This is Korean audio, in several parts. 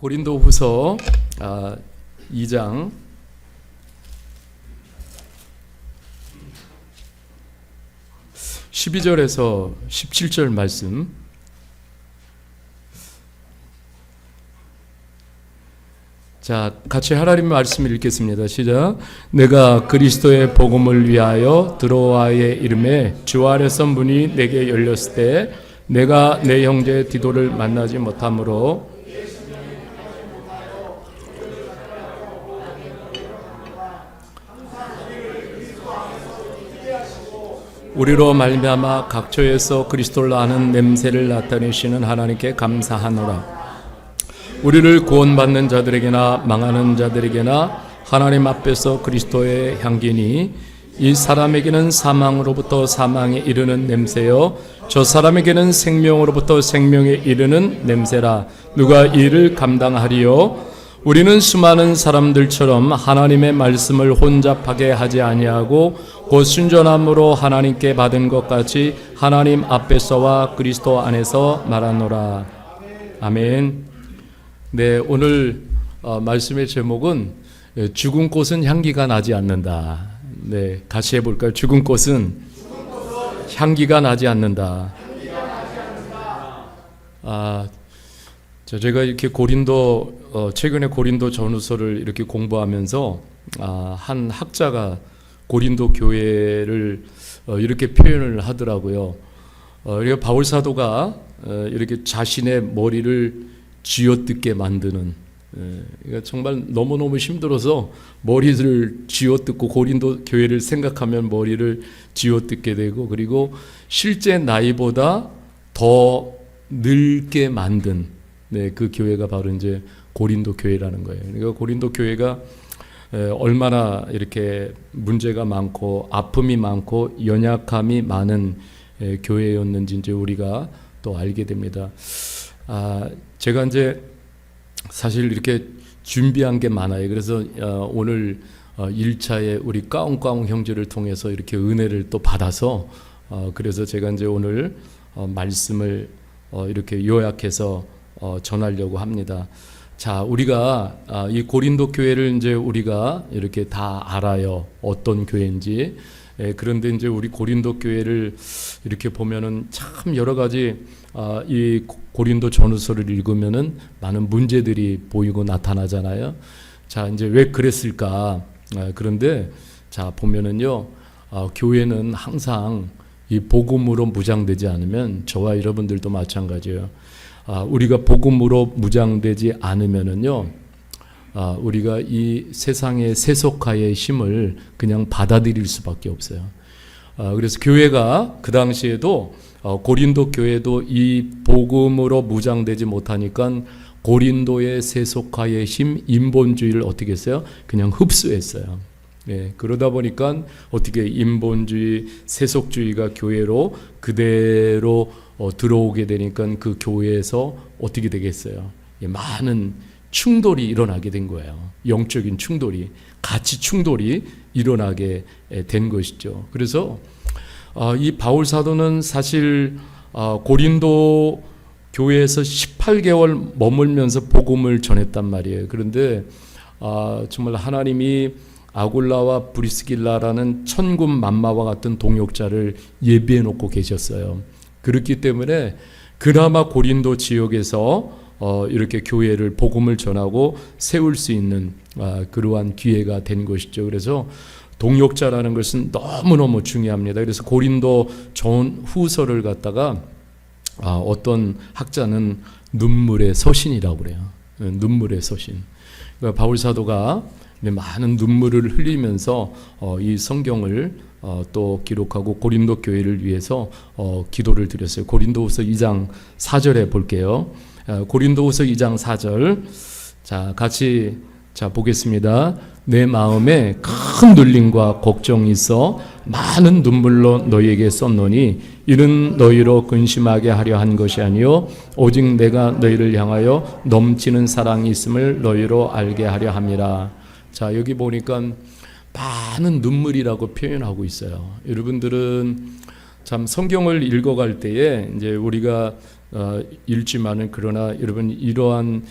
고린도후서 2장 12절에서 17절 말씀. 자, 같이 하나님 말씀을 읽겠습니다. 시작. 내가 그리스도의 복음을 위하여 드로아의 이름에 주 안에서 문이 내게 열렸을 때 내가 내 형제 디도를 만나지 못하므로 우리로 말미암아 각처에서 그리스도를 아는 냄새를 나타내시는 하나님께 감사하노라. 우리를 구원받는 자들에게나 망하는 자들에게나 하나님 앞에서 그리스도의 향기니 이 사람에게는 사망으로부터 사망에 이르는 냄새요 저 사람에게는 생명으로부터 생명에 이르는 냄새라. 누가 이를 감당하리요? 우리는 수많은 사람들처럼 하나님의 말씀을 혼잡하게 하지 아니하고 곧 순전함으로 하나님께 받은 것 같이 하나님 앞에서와 그리스도 안에서 말하노라. 아멘. 네, 오늘 말씀의 제목은 죽은 꽃은 향기가 나지 않는다. 네, 같이 해볼까요? 죽은 꽃은 향기가 나지 않는다. 제가 이렇게 최근에 고린도 전후서를 이렇게 공부하면서 한 학자가 고린도 교회를 이렇게 표현을 하더라고요. 바울 사도가 이렇게 자신의 머리를 쥐어뜯게 만드는, 그러니까 정말 너무너무 힘들어서 머리를 쥐어뜯고 고린도 교회를 생각하면 머리를 쥐어뜯게 되고, 그리고 실제 나이보다 더 늙게 만든, 그 교회가 바로 이제 고린도 교회라는 거예요. 그러니까 고린도 교회가 얼마나 이렇게 문제가 많고 아픔이 많고 연약함이 많은 교회였는지 이제 우리가 또 알게 됩니다. 제가 이제 사실 이렇게 준비한 게 많아요. 그래서 오늘 1차에 우리 까웅까웅 형제를 통해서 이렇게 은혜를 또 받아서 그래서 제가 이제 오늘 말씀을 이렇게 요약해서 전하려고 합니다. 자, 우리가 이 고린도 교회를 이제 우리가 이렇게 다 알아요. 어떤 교회인지. 그런데 이제 우리 고린도 교회를 이렇게 보면은 참 여러 가지 이 고린도 전후서를 읽으면은 많은 문제들이 보이고 나타나잖아요. 자, 이제 왜 그랬을까? 그런데 자, 보면은요, 교회는 항상 이 복음으로 무장되지 않으면 저와 여러분들도 마찬가지예요. 우리가 복음으로 무장되지 않으면은요, 우리가 이 세상의 세속화의 힘을 그냥 받아들일 수밖에 없어요. 그래서 교회가 그 당시에도 고린도 교회도 이 복음으로 무장되지 못하니까 고린도의 세속화의 힘, 인본주의를 어떻게 했어요? 그냥 흡수했어요. 그러다 보니까 어떻게 인본주의, 세속주의가 교회로 그대로 들어오게 되니까 그 교회에서 어떻게 되겠어요? 많은 충돌이 일어나게 된 거예요. 영적인 충돌이, 가치 충돌이 일어나게 된 것이죠. 그래서 이 바울 사도는 사실 고린도 교회에서 18개월 머물면서 복음을 전했단 말이에요. 그런데 정말 하나님이 아굴라와 브리스길라라는 천군만마와 같은 동역자를 예비해 놓고 계셨어요. 그렇기 때문에 그나마 고린도 지역에서 이렇게 교회를 복음을 전하고 세울 수 있는 그러한 기회가 된 것이죠. 그래서 동역자라는 것은 너무너무 중요합니다. 그래서 고린도 전후서를 갖다가 어떤 학자는 눈물의 서신이라고 그래요. 눈물의 서신. 그러니까 바울 사도가 많은 눈물을 흘리면서 이 성경을 또 기록하고 고린도 교회를 위해서 기도를 드렸어요. 고린도후서 2장 4절에 볼게요. 고린도후서 2장 4절. 자, 같이 보겠습니다. 내 마음에 큰 눌림과 걱정이 있어 많은 눈물로 너희에게 썼노니 이는 너희로 근심하게 하려 한 것이 아니요 오직 내가 너희를 향하여 넘치는 사랑이 있음을 너희로 알게 하려 함이라. 자, 여기 보니까 많은 눈물이라고 표현하고 있어요. 여러분들은 참 성경을 읽어갈 때에 이제 우리가 읽지만은 그러나 여러분 이러한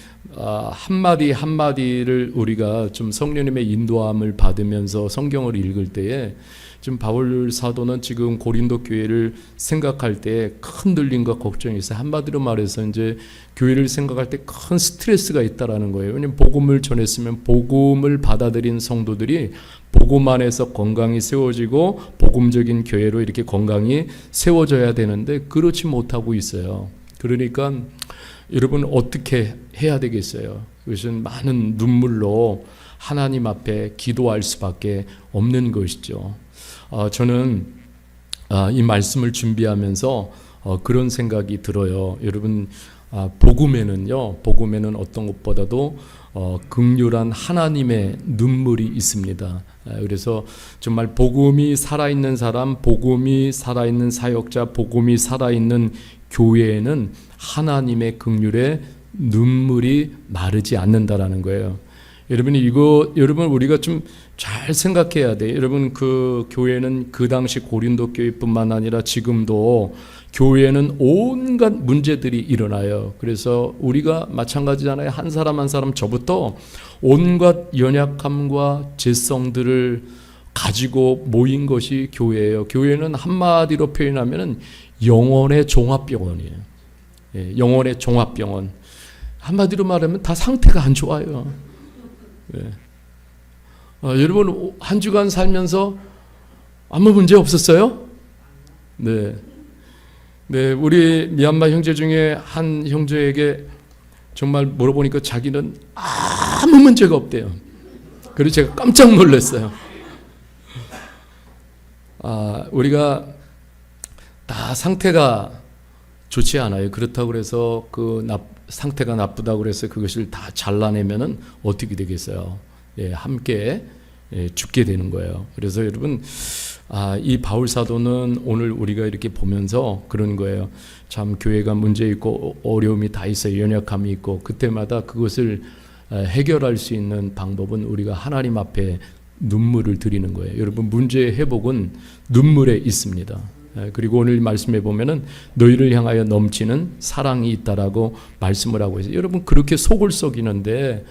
한마디 한마디를 우리가 좀 성령님의 인도함을 받으면서 성경을 읽을 때에 지금 바울 사도는 지금 고린도 교회를 생각할 때 큰 흔들림과 걱정이 있어요. 한마디로 말해서 이제 교회를 생각할 때 큰 스트레스가 있다라는 거예요. 왜냐하면 복음을 전했으면 복음을 받아들인 성도들이 복음 안에서 건강히 세워지고 복음적인 교회로 이렇게 건강히 세워져야 되는데 그렇지 못하고 있어요. 그러니까 여러분 어떻게 해야 되겠어요? 그것은 많은 눈물로 하나님 앞에 기도할 수밖에 없는 것이죠. 저는 이 말씀을 준비하면서 그런 생각이 들어요. 여러분 복음에는 어떤 것보다도 긍휼한 하나님의 눈물이 있습니다. 그래서 정말 복음이 살아있는 사람, 복음이 살아있는 사역자, 복음이 살아있는 교회에는 하나님의 긍휼의 눈물이 마르지 않는다라는 거예요. 여러분 우리가 좀 잘 생각해야 돼요. 여러분 그 교회는 그 당시 고린도 교회뿐만 아니라 지금도 교회는 온갖 문제들이 일어나요. 그래서 우리가 마찬가지잖아요. 한 사람 한 사람 저부터 온갖 연약함과 죄성들을 가지고 모인 것이 교회예요. 교회는 한마디로 표현하면 영혼의 종합병원이에요. 영혼의 종합병원. 한마디로 말하면 다 상태가 안 좋아요. 여러분 한 주간 살면서 아무 문제 없었어요? 네, 우리 미얀마 형제 중에 한 형제에게 정말 물어보니까 자기는 아무 문제가 없대요. 그래서 제가 깜짝 놀랐어요. 우리가 다 상태가 좋지 않아요. 그렇다고 해서 상태가 나쁘다고 해서 그것을 다 잘라내면은 어떻게 되겠어요? 함께 죽게 되는 거예요. 그래서 여러분 이 바울 사도는 오늘 우리가 이렇게 보면서 그런 거예요. 참 교회가 문제 있고 어려움이 다 있어요. 연약함이 있고 그때마다 그것을 해결할 수 있는 방법은 우리가 하나님 앞에 눈물을 드리는 거예요. 여러분 문제의 회복은 눈물에 있습니다. 그리고 오늘 말씀해 보면은 너희를 향하여 넘치는 사랑이 있다라고 말씀을 하고 있어요. 여러분 그렇게 속을 썩이는데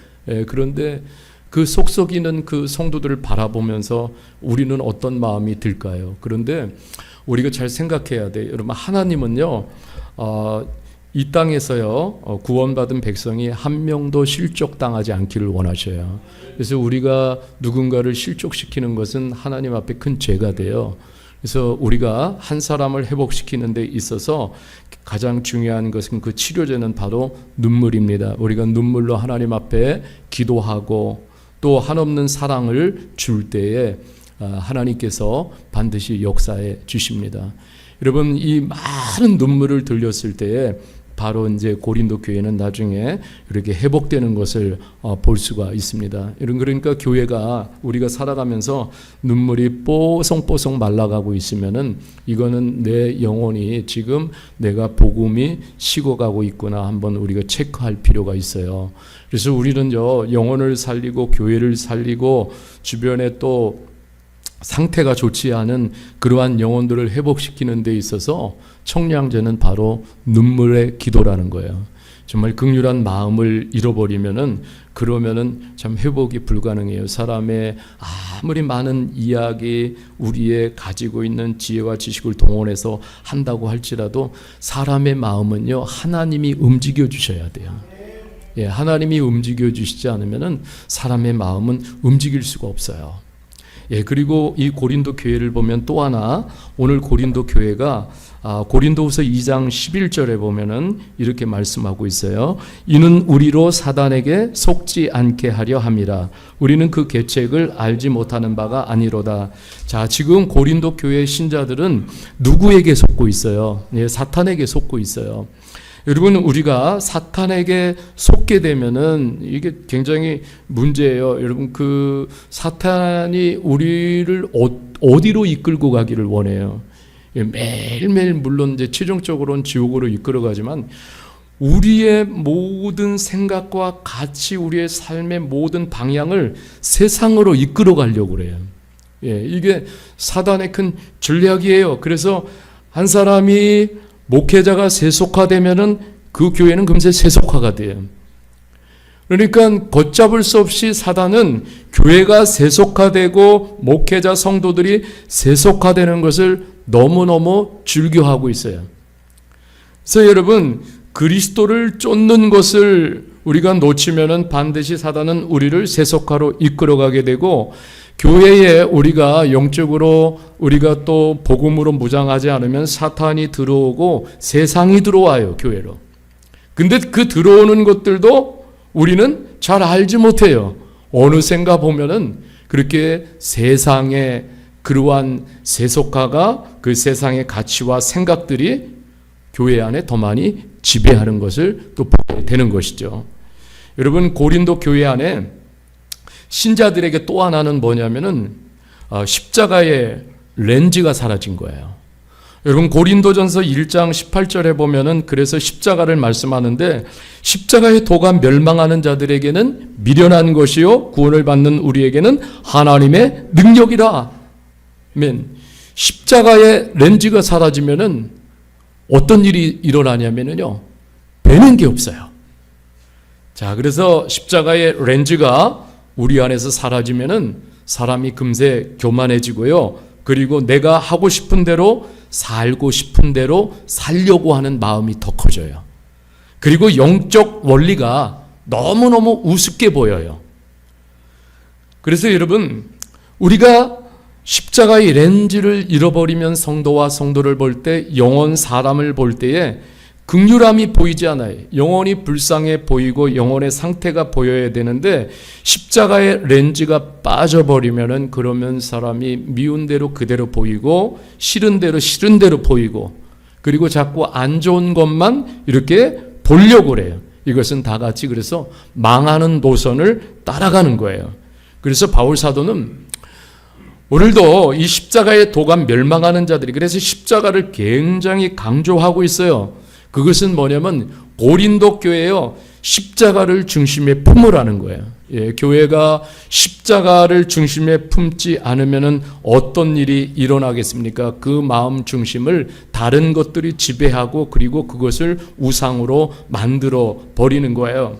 그런데 그 속 썩이는 그 성도들을 바라보면서 우리는 어떤 마음이 들까요? 그런데 우리가 잘 생각해야 돼요. 여러분 하나님은요 이 땅에서요 구원받은 백성이 한 명도 실족당하지 않기를 원하셔요. 그래서 우리가 누군가를 실족시키는 것은 하나님 앞에 큰 죄가 돼요. 그래서 우리가 한 사람을 회복시키는 데 있어서 가장 중요한 것은 그 치료제는 바로 눈물입니다. 우리가 눈물로 하나님 앞에 기도하고 또 한없는 사랑을 줄 때에 하나님께서 반드시 역사해 주십니다. 여러분 이 많은 눈물을 들렸을 때에 바로 이제 고린도 교회는 나중에 이렇게 회복되는 것을 볼 수가 있습니다. 그러니까 교회가 우리가 살아가면서 눈물이 뽀송뽀송 말라가고 있으면은 이거는 내 영혼이 지금 내가 복음이 식어가고 있구나 한번 우리가 체크할 필요가 있어요. 그래서 우리는요 영혼을 살리고 교회를 살리고 주변에 또 상태가 좋지 않은 그러한 영혼들을 회복시키는 데 있어서 청량제는 바로 눈물의 기도라는 거예요. 정말 긍휼한 마음을 잃어버리면은 그러면은 참 회복이 불가능해요. 사람의 아무리 많은 이야기 우리의 가지고 있는 지혜와 지식을 동원해서 한다고 할지라도 사람의 마음은요 하나님이 움직여 주셔야 돼요. 하나님이 움직여 주시지 않으면은 사람의 마음은 움직일 수가 없어요. 그리고 이 고린도 교회를 보면 또 하나 오늘 고린도 교회가 고린도후서 2장 11절에 보면은 이렇게 말씀하고 있어요. 이는 우리로 사단에게 속지 않게 하려 함이라. 우리는 그 계책을 알지 못하는 바가 아니로다. 자, 지금 고린도 교회 신자들은 누구에게 속고 있어요? 사탄에게 속고 있어요. 여러분 우리가 사탄에게 속게 되면은 이게 굉장히 문제예요. 여러분 그 사탄이 우리를 어디로 이끌고 가기를 원해요. 매일매일 물론 이제 최종적으로는 지옥으로 이끌어가지만 우리의 모든 생각과 가치, 우리의 삶의 모든 방향을 세상으로 이끌어 가려고 그래요. 이게 사단의 큰 전략이에요. 그래서 한 사람이 목회자가 세속화되면은 그 교회는 금세 세속화가 돼요. 그러니까 걷잡을 수 없이 사단은 교회가 세속화되고 목회자 성도들이 세속화되는 것을 너무너무 즐겨하고 있어요. 그래서 여러분, 그리스도를 쫓는 것을 우리가 놓치면은 반드시 사단은 우리를 세속화로 이끌어가게 되고, 교회에 우리가 영적으로 우리가 또 복음으로 무장하지 않으면 사탄이 들어오고 세상이 들어와요, 교회로. 근데 그 들어오는 것들도 우리는 잘 알지 못해요. 어느샌가 보면은 그렇게 세상의 그러한 세속화가, 그 세상의 가치와 생각들이 교회 안에 더 많이 지배하는 것을 또 보게 되는 것이죠. 여러분, 고린도 교회 안에 신자들에게 또 하나는 뭐냐면은 십자가의 렌즈가 사라진 거예요. 여러분, 고린도전서 1장 18절에 보면은 그래서 십자가를 말씀하는데, 십자가의 도가 멸망하는 자들에게는 미련한 것이요 구원을 받는 우리에게는 하나님의 능력이라. 아멘. 십자가의 렌즈가 사라지면은 어떤 일이 일어나냐면요, 되는 게 없어요. 자, 그래서 십자가의 렌즈가 우리 안에서 사라지면은 사람이 금세 교만해지고요, 그리고 내가 하고 싶은 대로 살고 싶은 대로 살려고 하는 마음이 더 커져요. 그리고 영적 원리가 너무너무 우습게 보여요. 그래서 여러분, 우리가 십자가의 렌즈를 잃어버리면 성도와 성도를 볼 때, 영혼 사람을 볼 때에 긍휼함이 보이지 않아요. 영혼이 불쌍해 보이고 영혼의 상태가 보여야 되는데, 십자가의 렌즈가 빠져버리면은 그러면 사람이 미운 대로 그대로 보이고 싫은 대로 싫은 대로 보이고, 그리고 자꾸 안 좋은 것만 이렇게 보려고 그래요. 이것은 다 같이 그래서 망하는 노선을 따라가는 거예요. 그래서 바울 사도는 오늘도 이 십자가의 도가 멸망하는 자들이, 그래서 십자가를 굉장히 강조하고 있어요. 그것은 뭐냐면 고린도 교회요, 십자가를 중심에 품으라는 거예요. 예, 교회가 십자가를 중심에 품지 않으면은 어떤 일이 일어나겠습니까? 그 마음 중심을 다른 것들이 지배하고, 그리고 그것을 우상으로 만들어 버리는 거예요.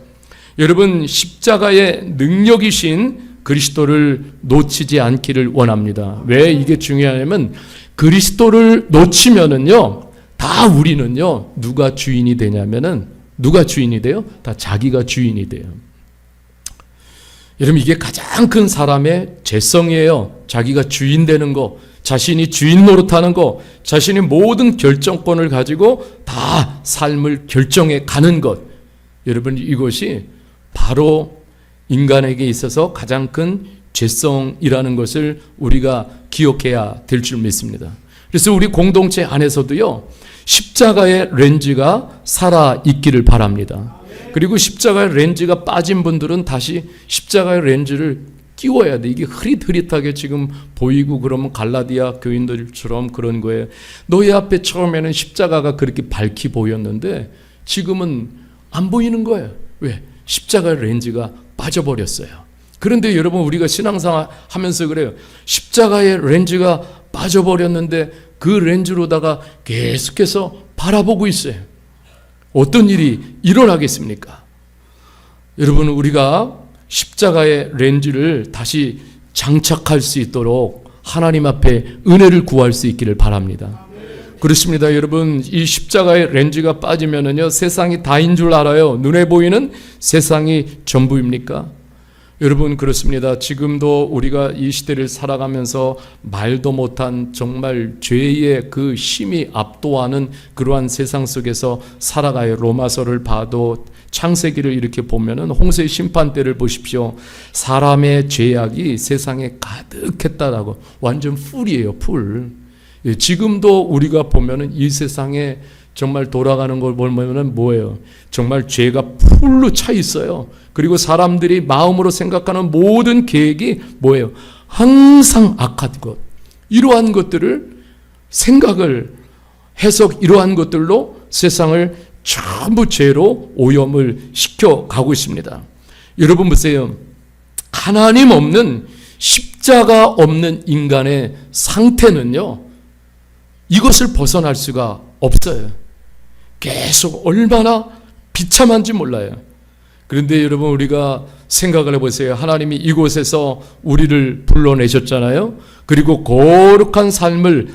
여러분, 십자가의 능력이신 그리스도를 놓치지 않기를 원합니다. 왜 이게 중요하냐면, 그리스도를 놓치면은요, 다 우리는요, 누가 주인이 되냐면은, 누가 주인이 돼요? 다 자기가 주인이 돼요. 여러분, 이게 가장 큰 사람의 죄성이에요. 자기가 주인 되는 거, 자신이 주인 노릇하는 거, 자신이 모든 결정권을 가지고 다 삶을 결정해 가는 것. 여러분, 이것이 바로 인간에게 있어서 가장 큰 죄성이라는 것을 우리가 기억해야 될 줄 믿습니다. 그래서 우리 공동체 안에서도요, 십자가의 렌즈가 살아있기를 바랍니다. 그리고 십자가의 렌즈가 빠진 분들은 다시 십자가의 렌즈를 끼워야 돼. 이게 흐릿흐릿하게 지금 보이고 그러면 갈라디아 교인들처럼 그런 거예요. 너희 앞에 처음에는 십자가가 그렇게 밝히 보였는데 지금은 안 보이는 거예요. 왜? 십자가의 렌즈가 빠져버렸어요. 그런데 여러분, 우리가 신앙생활 하면서 그래요. 십자가의 렌즈가 빠져버렸는데 그 렌즈로다가 계속해서 바라보고 있어요. 어떤 일이 일어나겠습니까? 여러분, 우리가 십자가의 렌즈를 다시 장착할 수 있도록 하나님 앞에 은혜를 구할 수 있기를 바랍니다. 그렇습니다. 여러분, 이 십자가의 렌즈가 빠지면은요, 세상이 다인 줄 알아요. 눈에 보이는 세상이 전부입니까? 여러분, 그렇습니다. 지금도 우리가 이 시대를 살아가면서 말도 못한 정말 죄의 그 힘이 압도하는 그러한 세상 속에서 살아가요. 로마서를 봐도, 창세기를 이렇게 보면은 홍수의 심판 때를 보십시오. 사람의 죄악이 세상에 가득했다라고. 완전 풀이에요, 풀. 예, 지금도 우리가 보면은 이 세상에 정말 돌아가는 걸 보면은 뭐예요? 정말 죄가 풀로 차 있어요. 그리고 사람들이 마음으로 생각하는 모든 계획이 뭐예요? 항상 악한 것. 이러한 것들을 생각을 해석, 이러한 것들로 세상을 전부 죄로 오염을 시켜가고 있습니다. 여러분 보세요. 하나님 없는, 십자가 없는 인간의 상태는요, 이것을 벗어날 수가 없어요. 계속 얼마나 비참한지 몰라요. 그런데 여러분, 우리가 생각을 해보세요. 하나님이 이곳에서 우리를 불러내셨잖아요. 그리고 거룩한 삶을,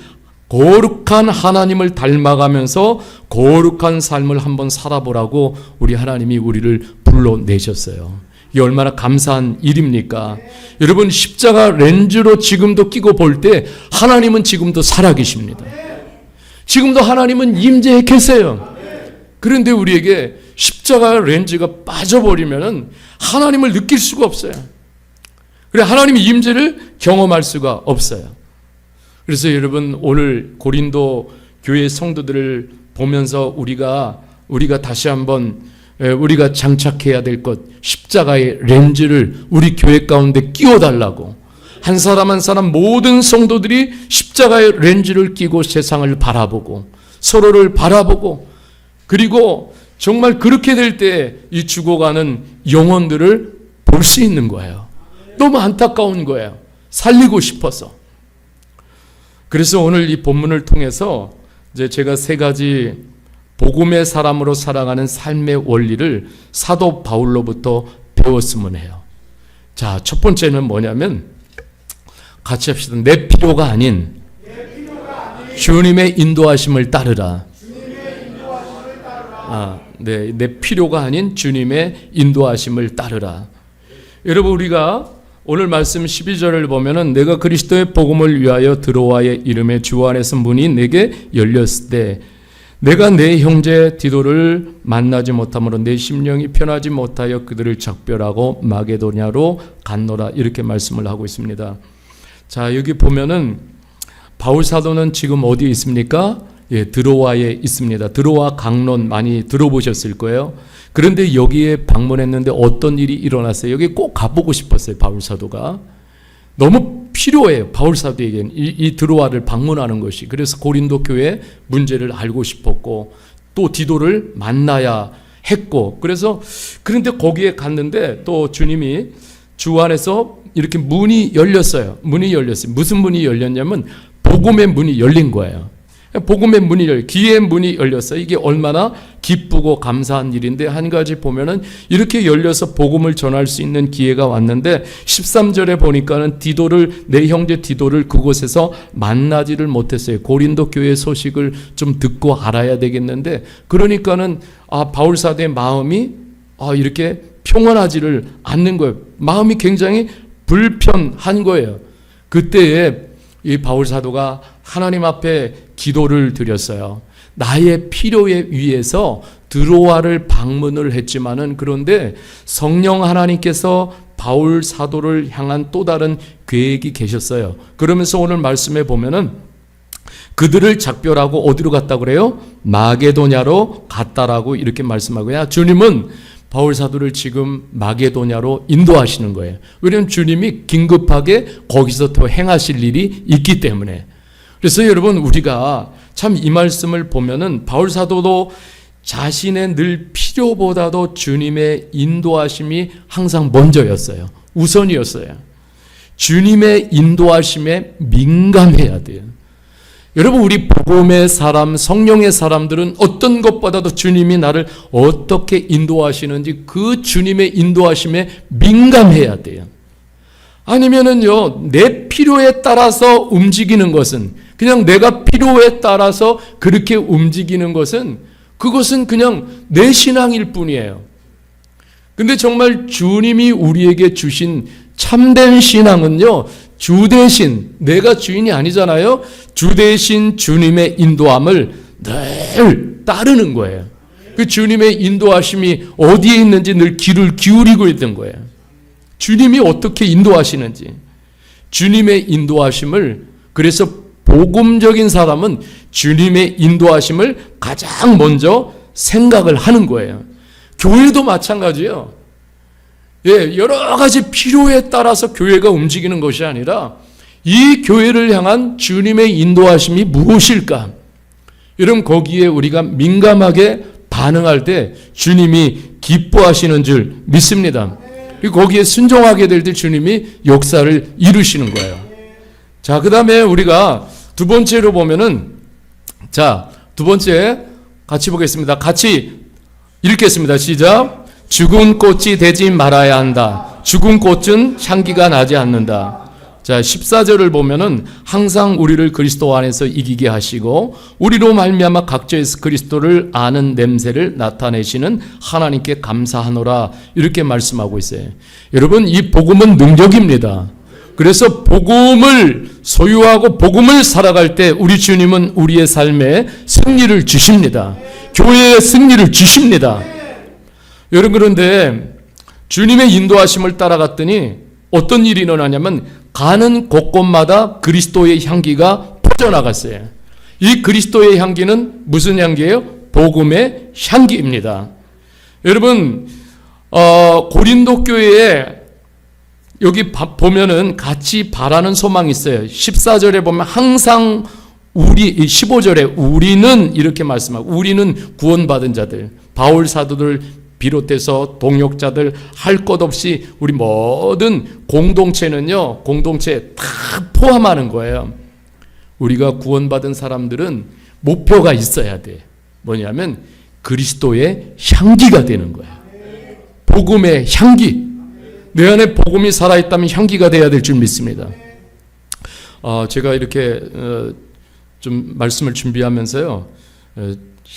거룩한 하나님을 닮아가면서 거룩한 삶을 한번 살아보라고 우리 하나님이 우리를 불러내셨어요. 이게 얼마나 감사한 일입니까? 여러분, 십자가 렌즈로 지금도 끼고 볼 때 하나님은 지금도 살아계십니다. 지금도 하나님은 임재해 계세요. 그런데 우리에게 십자가 렌즈가 빠져버리면 하나님을 느낄 수가 없어요. 그래, 하나님의 임재를 경험할 수가 없어요. 그래서 여러분, 오늘 고린도 교회 성도들을 보면서 우리가 다시 한번 우리가 장착해야 될 것, 십자가의 렌즈를 우리 교회 가운데 끼워달라고, 한 사람 한 사람 모든 성도들이 십자가의 렌즈를 끼고 세상을 바라보고 서로를 바라보고, 그리고 정말 그렇게 될 때 이 죽어가는 영혼들을 볼 수 있는 거예요. 너무 안타까운 거예요. 살리고 싶어서. 그래서 오늘 이 본문을 통해서 이제 제가 세 가지 복음의 사람으로 살아가는 삶의 원리를 사도 바울로부터 배웠으면 해요. 자, 첫 번째는 뭐냐면, 같이 합시다. 내 필요가 아닌 주님의 인도하심을 따르라. 내 필요가 아닌 주님의 인도하심을 따르라. 여러분, 우리가 오늘 말씀 12절을 보면은, 내가 그리스도의 복음을 위하여 드로아의 이름에 주 안에서 문이 내게 열렸을 때 내가 내 형제 디도를 만나지 못함으로 내 심령이 편하지 못하여 그들을 작별하고 마게도냐로 갔노라, 이렇게 말씀을 하고 있습니다. 자, 여기 보면은 바울 사도는 지금 어디에 있습니까? 드로아에 있습니다. 드로아 강론 많이 들어보셨을 거예요. 그런데 여기에 방문했는데 어떤 일이 일어났어요? 여기 꼭 가보고 싶었어요. 바울 사도가 너무 필요해요. 바울 사도에게는 이 드로아를 방문하는 것이. 그래서 고린도 교회 문제를 알고 싶었고, 또 디도를 만나야 했고, 그런데 거기에 갔는데 또 주님이 주 안에서 이렇게 문이 열렸어요. 문이 열렸어요. 무슨 문이 열렸냐면 복음의 문이 열린 거예요. 복음의 문이 기회의 문이 열렸어요. 이게 얼마나 기쁘고 감사한 일인데, 한 가지 보면은 이렇게 열려서 복음을 전할 수 있는 기회가 왔는데 13절에 보니까는 내 형제 디도를 그곳에서 만나지를 못했어요. 고린도 교회 소식을 좀 듣고 알아야 되겠는데, 그러니까는 바울 사도의 마음이 이렇게 평안하지를 않는 거예요. 마음이 굉장히 불편한 거예요. 그때에 이 바울 사도가 하나님 앞에 기도를 드렸어요. 나의 필요에 의해서 드로아를 방문을 했지만은, 그런데 성령 하나님께서 바울 사도를 향한 또 다른 계획이 계셨어요. 그러면서 오늘 말씀에 보면은 그들을 작별하고 어디로 갔다고 그래요? 마게도냐로 갔다라고 이렇게 말씀하고요. 주님은 바울 사도를 지금 마게도냐로 인도하시는 거예요. 왜냐하면 주님이 긴급하게 거기서 더 행하실 일이 있기 때문에. 그래서 여러분, 우리가 참 이 말씀을 보면은 바울 사도도 자신의 늘 필요보다도 주님의 인도하심이 항상 먼저였어요. 우선이었어요. 주님의 인도하심에 민감해야 돼요. 여러분, 우리 복음의 사람, 성령의 사람들은 어떤 것보다도 주님이 나를 어떻게 인도하시는지 그 주님의 인도하심에 민감해야 돼요. 아니면은요, 내 필요에 따라서 움직이는 것은, 그냥 내가 필요에 따라서 그렇게 움직이는 것은, 그것은 그냥 내 신앙일 뿐이에요. 근데 정말 주님이 우리에게 주신 참된 신앙은요, 주 대신, 내가 주인이 아니잖아요. 주 대신 주님의 인도함을 늘 따르는 거예요. 그 주님의 인도하심이 어디에 있는지 늘 귀를 기울이고 있는 거예요. 주님이 어떻게 인도하시는지. 주님의 인도하심을, 그래서 복음적인 사람은 주님의 인도하심을 가장 먼저 생각을 하는 거예요. 교회도 마찬가지예요. 여러 가지 필요에 따라서 교회가 움직이는 것이 아니라 이 교회를 향한 주님의 인도하심이 무엇일까? 여러분, 거기에 우리가 민감하게 반응할 때 주님이 기뻐하시는 줄 믿습니다. 그리고 거기에 순종하게 될 때 주님이 역사를 이루시는 거예요. 자, 그 다음에 우리가 두 번째로 보면은, 두 번째, 같이 보겠습니다. 같이 읽겠습니다. 시작. 죽은 꽃이 되지 말아야 한다. 죽은 꽃은 향기가 나지 않는다. 자, 14절을 보면은 항상 우리를 그리스도 안에서 이기게 하시고 우리로 말미암아 각자에서 그리스도를 아는 냄새를 나타내시는 하나님께 감사하노라, 이렇게 말씀하고 있어요. 여러분, 이 복음은 능력입니다. 그래서 복음을 소유하고 복음을 살아갈 때 우리 주님은 우리의 삶에 승리를 주십니다. 교회에 승리를 주십니다. 여러분, 그런데 주님의 인도하심을 따라갔더니 어떤 일이 일어나냐면 가는 곳곳마다 그리스도의 향기가 퍼져나갔어요. 이 그리스도의 향기는 무슨 향기예요? 복음의 향기입니다. 여러분, 고린도 교회에 여기 보면은 같이 바라는 소망이 있어요. 14절에 보면 항상 15절에 우리는 이렇게 말씀하고, 우리는 구원받은 자들, 바울 사도들 비롯해서 동역자들 할 것 없이 우리 모든 공동체는요, 공동체에 다 포함하는 거예요. 우리가 구원받은 사람들은 목표가 있어야 돼. 뭐냐면 그리스도의 향기가 되는 거예요. 복음의 향기. 내 안에 복음이 살아있다면 향기가 돼야 될 줄 믿습니다. 제가 이렇게 좀 말씀을 준비하면서요,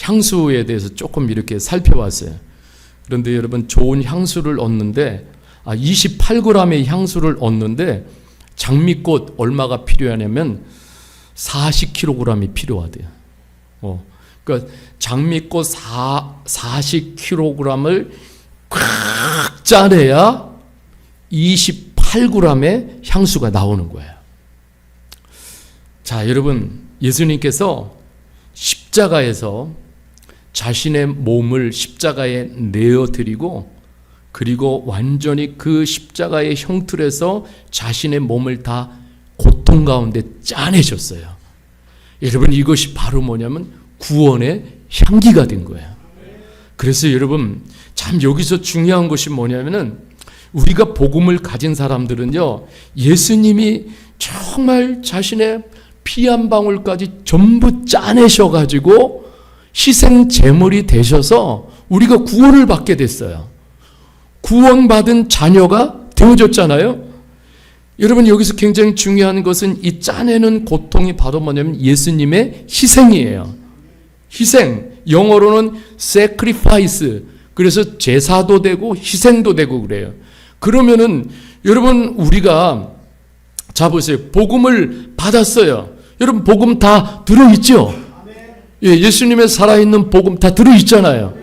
향수에 대해서 조금 이렇게 살펴봤어요. 그런데 여러분, 좋은 향수를 얻는데 28g의 향수를 얻는데 장미꽃 얼마가 필요하냐면 40kg이 필요하대요. 그러니까 장미꽃 40kg을 꽉 짜내야 28g의 향수가 나오는 거예요. 자, 여러분, 예수님께서 십자가에서 자신의 몸을 십자가에 내어드리고, 그리고 완전히 그 십자가의 형틀에서 자신의 몸을 다 고통 가운데 짜내셨어요. 여러분, 이것이 바로 뭐냐면 구원의 향기가 된 거예요. 그래서 여러분, 참 여기서 중요한 것이 뭐냐면은 우리가 복음을 가진 사람들은요, 예수님이 정말 자신의 피 한 방울까지 전부 짜내셔가지고 희생 제물이 되셔서 우리가 구원을 받게 됐어요. 구원받은 자녀가 되어졌잖아요. 여러분, 여기서 굉장히 중요한 것은 이 짜내는 고통이 바로 뭐냐면 예수님의 희생이에요. 희생, 영어로는 sacrifice. 그래서 제사도 되고 희생도 되고 그래요. 그러면은 여러분, 우리가 자 보세요. 복음을 받았어요. 여러분, 복음 다 들어있죠? 예, 예수님의 살아있는 복음 다 들어있잖아요.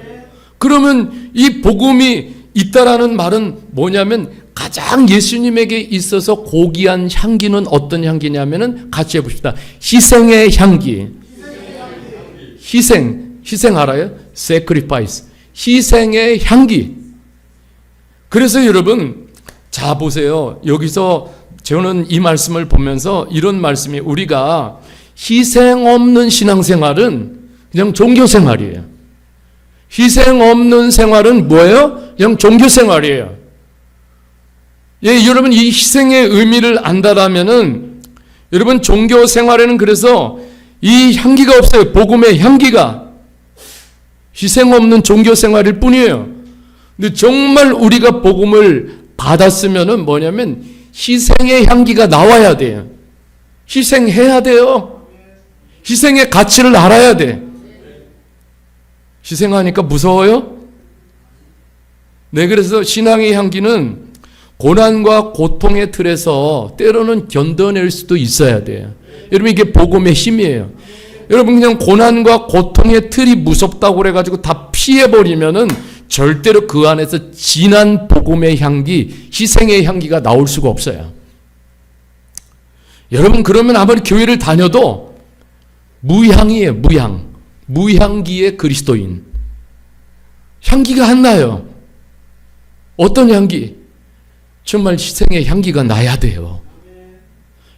그러면 이 복음이 있다라는 말은 뭐냐면 가장 예수님에게 있어서 고귀한 향기는 어떤 향기냐면은 같이 해봅시다. 희생의 향기. 희생 알아요? sacrifice. 희생의 향기. 그래서 여러분, 자 보세요. 여기서 저는 이 말씀을 보면서 이런 말씀이, 우리가 희생 없는 신앙생활은 그냥 종교생활이에요. 희생 없는 생활은 뭐예요? 그냥 종교생활이에요. 예, 여러분, 이 희생의 의미를 안다라면은 여러분, 종교생활에는 그래서 이 향기가 없어요. 복음의 향기가. 희생 없는 종교생활일 뿐이에요. 근데 정말 우리가 복음을 받았으면은 뭐냐면 희생의 향기가 나와야 돼요. 희생해야 돼요. 희생의 가치를 알아야 돼. 희생하니까 무서워요? 네, 그래서 신앙의 향기는 고난과 고통의 틀에서 때로는 견뎌낼 수도 있어야 돼요. 여러분, 이게 복음의 힘이에요. 여러분, 그냥 고난과 고통의 틀이 무섭다고 그래가지고 다 피해버리면은 절대로 그 안에서 진한 복음의 향기, 희생의 향기가 나올 수가 없어요. 여러분, 그러면 아무리 교회를 다녀도 무향이에요. 무향기의 그리스도인. 향기가 안 나요. 어떤 향기? 정말 희생의 향기가 나야 돼요.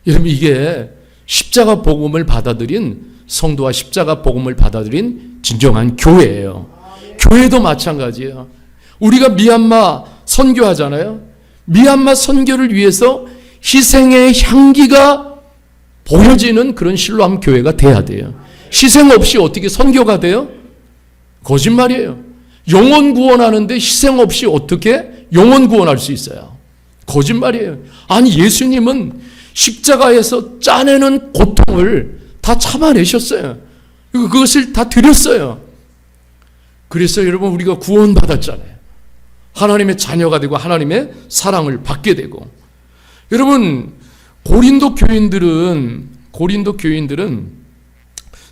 여러분, 이게 십자가 복음을 받아들인 성도와 십자가 복음을 받아들인 진정한 교회예요. 교회도 마찬가지예요. 우리가 미얀마 선교하잖아요. 미얀마 선교를 위해서 희생의 향기가 보여지는 그런 실로암 교회가 돼야 돼요. 희생 없이 어떻게 선교가 돼요? 거짓말이에요. 영혼 구원하는데 희생 없이 어떻게 영혼 구원할 수 있어요? 거짓말이에요. 아니, 예수님은 십자가에서 짜내는 고통을 다 참아내셨어요. 그것을 다 드렸어요. 그래서 여러분, 우리가 구원받았잖아요. 하나님의 자녀가 되고 하나님의 사랑을 받게 되고. 여러분, 고린도 교인들은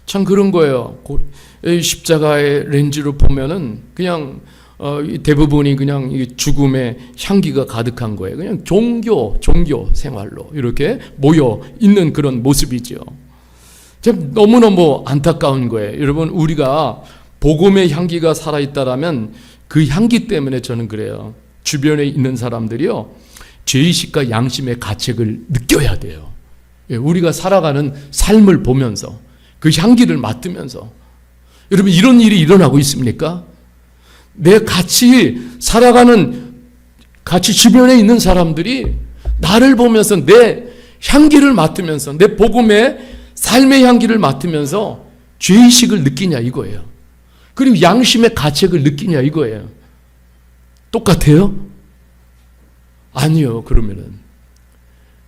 참 그런 거예요. 십자가의 렌즈로 보면은 그냥 대부분이 그냥 죽음의 향기가 가득한 거예요. 그냥 종교 생활로 이렇게 모여 있는 그런 모습이죠. 참 너무너무 안타까운 거예요. 여러분, 우리가 복음의 향기가 살아있다라면 그 향기 때문에 저는 그래요. 주변에 있는 사람들이요, 죄의식과 양심의 가책을 느껴야 돼요. 우리가 살아가는 삶을 보면서 그 향기를 맡으면서. 여러분, 이런 일이 일어나고 있습니까? 내 같이 살아가는, 같이 주변에 있는 사람들이 나를 보면서 내 향기를 맡으면서, 내 복음의 삶의 향기를 맡으면서 죄의식을 느끼냐 이거예요. 그리고 양심의 가책을 느끼냐 이거예요. 똑같아요? 아니요. 그러면은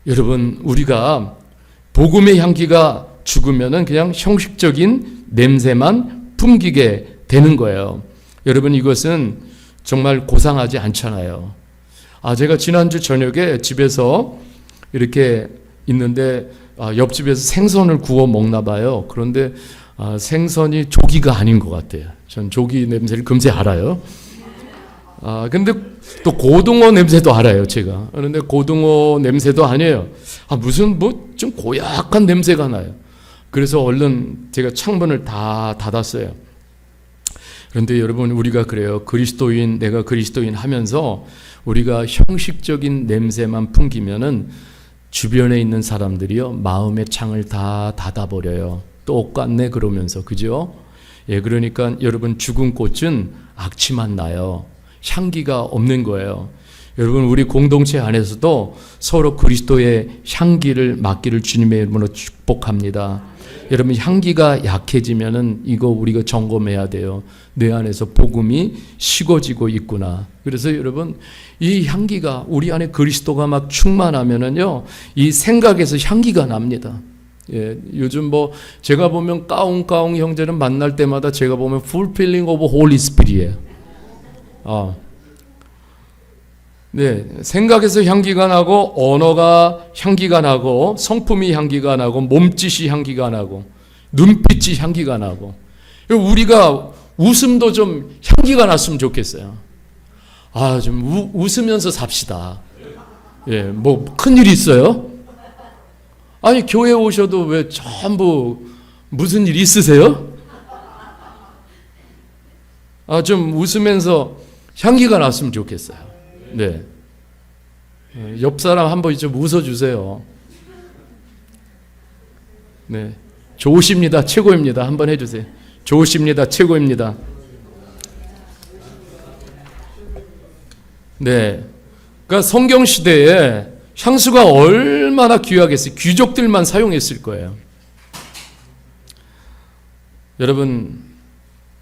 여러분, 우리가 복음의 향기가 죽으면은 그냥 형식적인 냄새만 풍기게 되는 거예요. 여러분, 이것은 정말 고상하지 않잖아요. 제가 지난주 저녁에 집에서 이렇게 있는데 옆집에서 생선을 구워 먹나 봐요. 그런데 생선이 조기가 아닌 것 같아요. 전 조기 냄새를 금세 알아요. 근데 또 고등어 냄새도 알아요, 제가. 그런데 고등어 냄새도 아니에요. 무슨 좀 고약한 냄새가 나요. 그래서 얼른 제가 창문을 다 닫았어요. 그런데 여러분, 우리가 그래요. 내가 그리스도인 하면서 우리가 형식적인 냄새만 풍기면은 주변에 있는 사람들이요, 마음의 창을 다 닫아버려요. 똑같네 그러면서, 그죠? 그러니까 여러분, 죽은 꽃은 악취만 나요. 향기가 없는 거예요. 여러분, 우리 공동체 안에서도 서로 그리스도의 향기를 맡기를 주님의 이름으로 축복합니다. 여러분, 향기가 약해지면은 이거 우리가 점검해야 돼요. 내 안에서 복음이 식어지고 있구나. 그래서 여러분, 이 향기가 우리 안에 그리스도가 막 충만하면은요, 이 생각에서 향기가 납니다. 요즘 제가 보면 까웅까웅 형제는 만날 때마다 제가 보면 fulfilling of Holy Spirit이에요. 네, 생각에서 향기가 나고, 언어가 향기가 나고, 성품이 향기가 나고, 몸짓이 향기가 나고, 눈빛이 향기가 나고. 우리가 웃음도 좀 향기가 났으면 좋겠어요. 좀 웃으면서 삽시다. 큰일 있어요? 아니, 교회 오셔도 왜 전부 무슨 일 있으세요? 좀 웃으면서 향기가 났으면 좋겠어요. 네. 옆 사람 한번 좀 웃어주세요. 네. 좋으십니다. 최고입니다. 한번 해주세요. 좋으십니다. 최고입니다. 네. 그러니까 성경 시대에 향수가 얼마나 귀하겠어요. 귀족들만 사용했을 거예요. 여러분,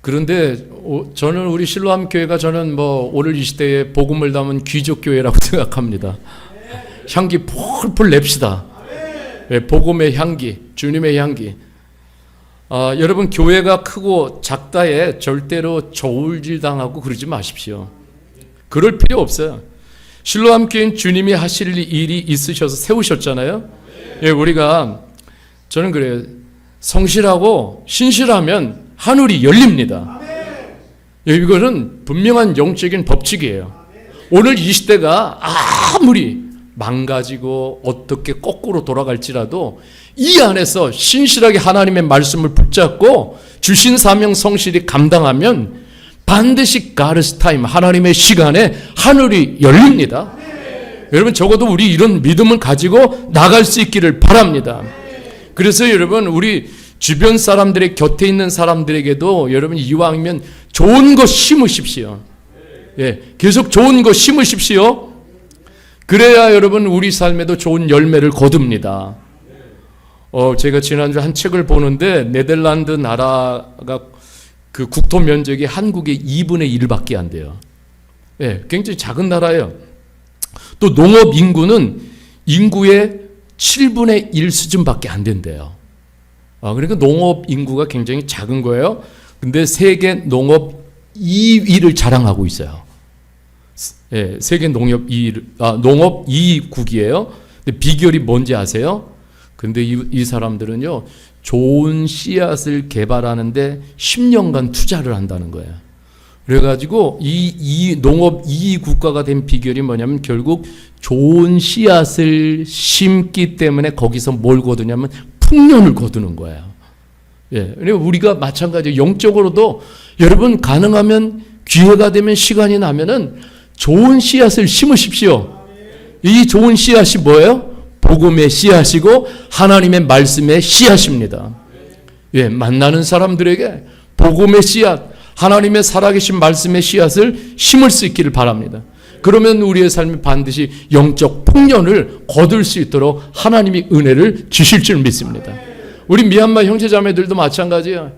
그런데 저는 우리 실로암 교회가 오늘 이 시대에 복음을 담은 귀족 교회라고 생각합니다. 향기 폴폴 냅시다. 복음의 향기, 주님의 향기. 여러분, 교회가 크고 작다에 절대로 저울질당하고 그러지 마십시오. 그럴 필요 없어요. 실로암 교회는 주님이 하실 일이 있으셔서 세우셨잖아요. 저는 그래요. 성실하고 신실하면 하늘이 열립니다. 이거는 분명한 영적인 법칙이에요. 오늘 이 시대가 아무리 망가지고 어떻게 거꾸로 돌아갈지라도 이 안에서 신실하게 하나님의 말씀을 붙잡고 주신 사명 성실히 감당하면 반드시 God's time, 하나님의 시간에 하늘이 열립니다. 여러분, 적어도 우리 이런 믿음을 가지고 나갈 수 있기를 바랍니다. 그래서 여러분, 우리 주변 사람들의 곁에 있는 사람들에게도 여러분, 이왕이면 좋은 거 심으십시오. 계속 좋은 거 심으십시오. 그래야 여러분, 우리 삶에도 좋은 열매를 거둡니다. 제가 지난주 한 책을 보는데 네덜란드 나라가 그 국토 면적이 한국의 2분의 1밖에 안 돼요. 예, 굉장히 작은 나라예요. 또 농업 인구는 인구의 7분의 1 수준밖에 안 된대요. 그러니까 농업 인구가 굉장히 작은 거예요. 근데 세계 농업 2위를 자랑하고 있어요. 예, 세계 농업 2위국이에요. 근데 비결이 뭔지 아세요? 근데 이 사람들은요, 좋은 씨앗을 개발하는데 10년간 투자를 한다는 거예요. 그래가지고 이 농업 2위 국가가 된 비결이 뭐냐면 결국 좋은 씨앗을 심기 때문에 거기서 뭘 거두냐면 풍년을 거두는 거예요. 예, 우리가 마찬가지로 영적으로도 여러분 가능하면 기회가 되면 시간이 나면은 좋은 씨앗을 심으십시오. 이 좋은 씨앗이 뭐예요? 복음의 씨앗이고 하나님의 말씀의 씨앗입니다. 예, 만나는 사람들에게 복음의 씨앗, 하나님의 살아계신 말씀의 씨앗을 심을 수 있기를 바랍니다. 그러면 우리의 삶이 반드시 영적 풍년을 거둘 수 있도록 하나님이 은혜를 주실 줄 믿습니다. 우리 미얀마 형제자매들도 마찬가지예요.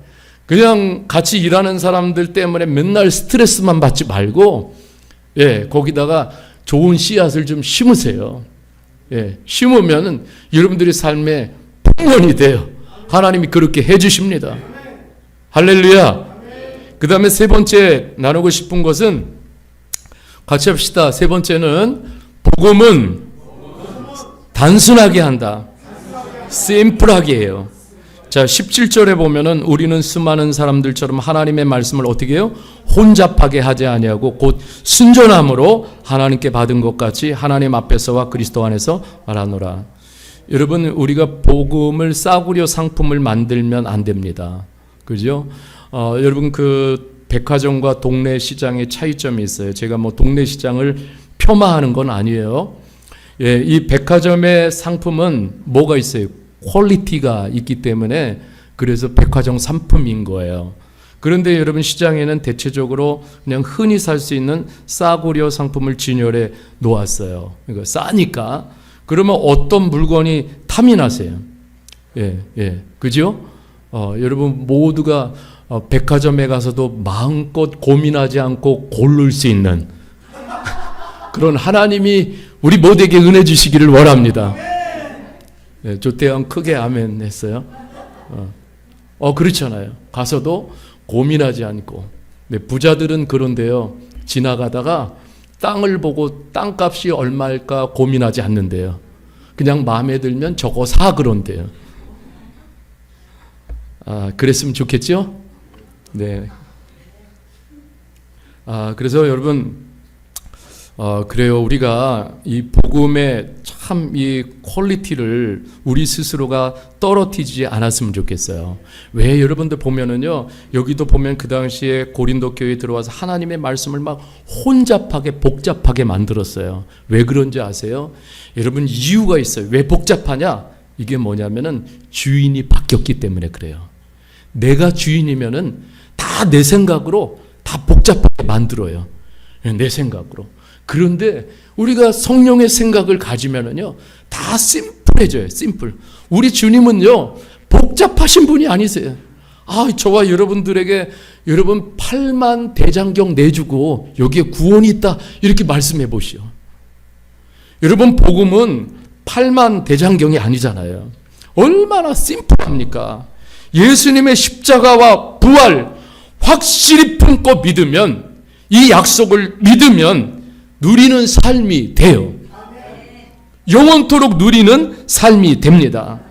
그냥 같이 일하는 사람들 때문에 맨날 스트레스만 받지 말고, 예, 거기다가 좋은 씨앗을 좀 심으세요. 예, 심으면은 여러분들의 삶에 풍년이 돼요. 하나님이 그렇게 해주십니다. 할렐루야. 그 다음에 세 번째 나누고 싶은 것은 같이 합시다. 세 번째는 복음은 단순하게 한다. 심플하게 해요. 자, 17절에 보면은 우리는 수많은 사람들처럼 하나님의 말씀을 어떻게 해요? 혼잡하게 하지 아니하고 곧 순전함으로 하나님께 받은 것 같이 하나님 앞에서와 그리스도 안에서 말하노라. 여러분, 우리가 복음을 싸구려 상품을 만들면 안 됩니다. 그죠? 여러분, 그 백화점과 동네 시장의 차이점이 있어요. 제가 뭐 동네 시장을 폄하하는 건 아니에요. 예, 이 백화점의 상품은 뭐가 있어요? 퀄리티가 있기 때문에 그래서 백화점 상품인 거예요. 그런데 여러분, 시장에는 대체적으로 그냥 흔히 살 수 있는 싸구려 상품을 진열해 놓았어요. 그러니까 싸니까. 그러면 어떤 물건이 탐이 나세요? 예, 예, 그죠? 여러분 모두가 백화점에 가서도 마음껏 고민하지 않고 고를 수 있는 그런 하나님이 우리 모두에게 은혜 주시기를 원합니다. 네, 조태현 크게 아멘 했어요. 그렇잖아요. 가서도 고민하지 않고. 네, 부자들은 그런데요. 지나가다가 땅을 보고 땅값이 얼마일까 고민하지 않는데요. 그냥 마음에 들면 저거 사 그런데요. 그랬으면 좋겠죠? 네. 그래서 여러분, 그래요. 우리가 이 복음의 참 이 퀄리티를 우리 스스로가 떨어뜨리지 않았으면 좋겠어요. 왜 여러분들 보면은요, 여기도 보면 그 당시에 고린도 교회에 들어와서 하나님의 말씀을 막 혼잡하게 복잡하게 만들었어요. 왜 그런지 아세요? 여러분, 이유가 있어요. 왜 복잡하냐? 이게 뭐냐면은 주인이 바뀌었기 때문에 그래요. 내가 주인이면은 다 내 생각으로 다 복잡하게 만들어요. 내 생각으로. 그런데 우리가 성령의 생각을 가지면은요, 다 심플해져요. 심플. 우리 주님은요, 복잡하신 분이 아니세요. 저와 여러분들에게 여러분 8만 대장경 내주고 여기에 구원이 있다 이렇게 말씀해 보시오. 여러분, 복음은 8만 대장경이 아니잖아요. 얼마나 심플합니까? 예수님의 십자가와 부활 확실히 품고 믿으면, 이 약속을 믿으면 누리는 삶이 돼요. 영원토록 누리는 삶이 됩니다.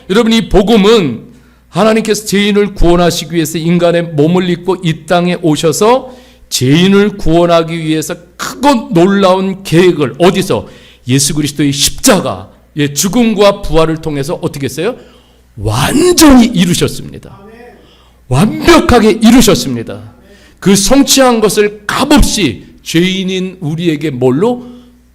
여러분, 이 복음은 하나님께서 죄인을 구원하시기 위해서 인간의 몸을 입고 이 땅에 오셔서 죄인을 구원하기 위해서 크고 놀라운 계획을 어디서? 예수 그리스도의 십자가, 죽음과 부활을 통해서 어떻게 했어요? 완전히 이루셨습니다. 완벽하게 이루셨습니다. 그 성취한 것을 값없이 죄인인 우리에게 뭘로?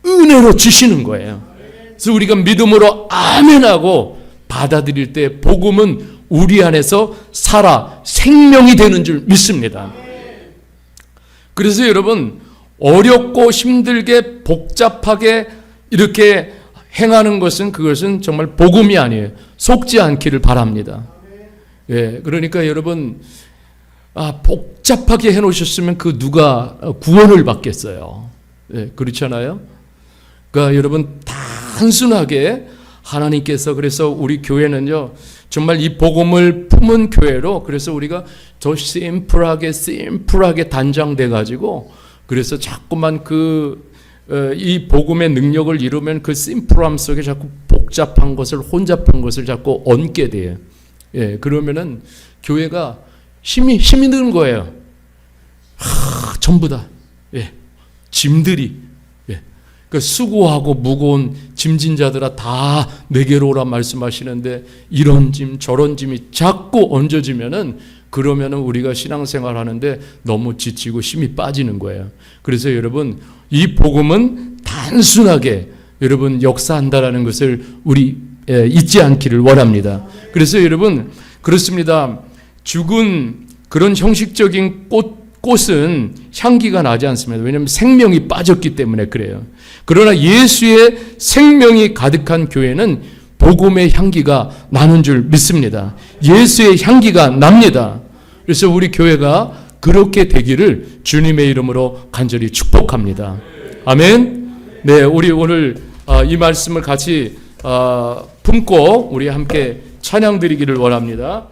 은혜로 주시는 거예요. 그래서 우리가 믿음으로 아멘하고 받아들일 때 복음은 우리 안에서 살아 생명이 되는 줄 믿습니다. 그래서 여러분, 어렵고 힘들게 복잡하게 이렇게 행하는 것은, 그것은 정말 복음이 아니에요. 속지 않기를 바랍니다. 예, 그러니까 여러분, 복잡하게 해놓으셨으면 그 누가 구원을 받겠어요. 예, 그렇잖아요. 그러니까 여러분 단순하게 하나님께서 그래서 우리 교회는요 정말 이 복음을 품은 교회로 그래서 우리가 더 심플하게 단장돼 가지고 그래서 자꾸만 이 복음의 능력을 이루면 그 심플함 속에 자꾸 복잡한 것을 혼잡한 것을 자꾸 얹게 돼요. 예, 그러면은 교회가 힘이 드는 거예요. 전부 다 짐들이 그 수고하고 무거운 짐진 자들아 다 내게로 오라 말씀하시는데 이런 짐 저런 짐이 자꾸 얹어지면은 그러면은 우리가 신앙생활 하는데 너무 지치고 힘이 빠지는 거예요. 그래서 여러분 이 복음은 단순하게 여러분 역사한다라는 것을 우리 잊지 않기를 원합니다. 그래서 여러분 그렇습니다. 죽은 그런 형식적인 꽃은 향기가 나지 않습니다. 왜냐하면 생명이 빠졌기 때문에 그래요. 그러나 예수의 생명이 가득한 교회는 복음의 향기가 나는 줄 믿습니다. 예수의 향기가 납니다. 그래서 우리 교회가 그렇게 되기를 주님의 이름으로 간절히 축복합니다. 아멘. 네, 우리 오늘 이 말씀을 같이 품고 우리 함께 찬양 드리기를 원합니다.